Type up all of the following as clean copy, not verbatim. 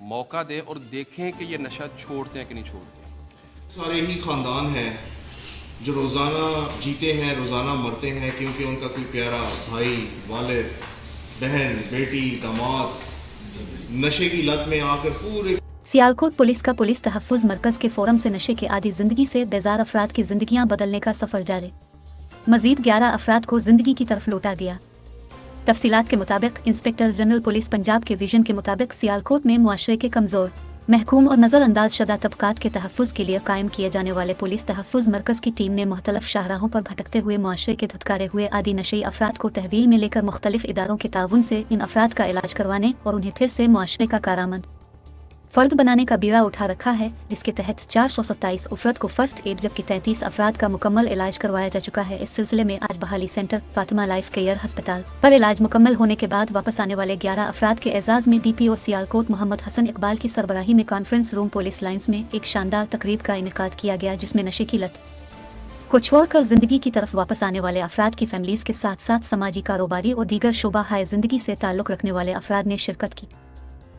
मौका दें और देखें कि ये नशा छोड़ते हैं कि नहीं छोड़ते। सारे ही ख़ानदान हैं जो रोज़ाना जीते हैं, रोज़ाना मरते हैं, क्योंकि उनका कोई प्यारा भाई, वालिद, बहन, बेटी, दामाद नशे की लत में आकर पूरे। सियालकोट पुलिस का पुलिस तहफ़्फ़ुज़ मरकज़ के फोरम से नशे के आदी ज़िंदगी से बेजार अफराद की ज़िंदगियाँ बदलने का सफ़र जारी। मज़ीद 11 अफराद को ज़िंदगी की तरफ लौटा दिया। तफसीलात के मुताबिक इंस्पेक्टर जनरल पुलिस पंजाब के विजन के मुताबिक सियालकोट में मुआशरे के कमज़ोर, महकूम और नज़रअंदाज शदा तबकात के तहफ़्फ़ुज़ के लिए कायम किए जाने वाले पुलिस तहफ़्फ़ुज़ मरकज़ की टीम ने मुख्तलिफ शाहराहों पर भटकते हुए मुआशरे के धुतकारे हुए आदि नशेई अफराद को तहवील में लेकर मुख्तलिफ इदारों के ताउन से इन अफराद का इलाज करवाने और उन्हें फिर से मुआशरे का कारआमद फ़र्द बनाने का बीड़ा उठा रखा है, जिसके तहत 427 अफराद को फर्स्ट एड जबकि 33 अफराद का मुकम्मल इलाज करवाया जा चुका है। इस सिलसिले में आज बहाली सेंटर फातिमा लाइफ केयर अस्पताल पर इलाज मुकम्मल होने के बाद वापस आने वाले 11 अफराद के एजाज़ में DPO सियालकोट मोहम्मद हसन इकबाल की सरबराही में कॉन्फ्रेंस रूम पुलिस लाइन्स में एक शानदार तकरीब का इनेकाद किया गया, जिसमें नशे की लत को छोड़कर ज़िंदगी की तरफ वापस आने वाले अफराद की फैमिलीज़ के साथ साथ समाजी, कारोबारी और दीगर शोबा हाय ज़िंदगी से ताल्लुक़ रखने वाले अफराद ने शिरकत की।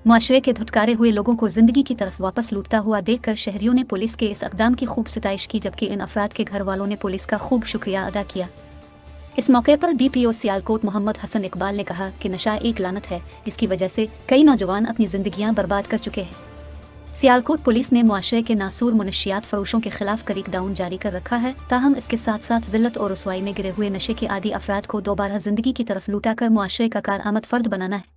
मुआशरे के धुतकारे हुए लोगों को ज़िंदगी की तरफ वापस लूटता हुआ देखकर शहरियों ने पुलिस के इस इक़दाम की खूब सिताइश की, जबकि इन अफराद के घर वालों ने पुलिस का खूब शुक्रिया अदा किया। इस मौके पर DPO सियालकोट मोहम्मद हसन इकबाल ने कहा कि नशा एक लानत है, जिसकी वजह से कई नौजवान अपनी ज़िंदगियां बर्बाद कर चुके हैं। सियालकोट पुलिस ने मुआशरे के नासूर मुनशियात फरोशों के खिलाफ करीक डाउन जारी कर रखा है, ताहम इसके साथ साथ ज़िल्लत और रुसवाई में गिरे हुए नशे के आदी अफराद को दोबारा ज़िंदगी की तरफ लूटा कर मुआशरे का कारआमद फ़र्द बनाना है।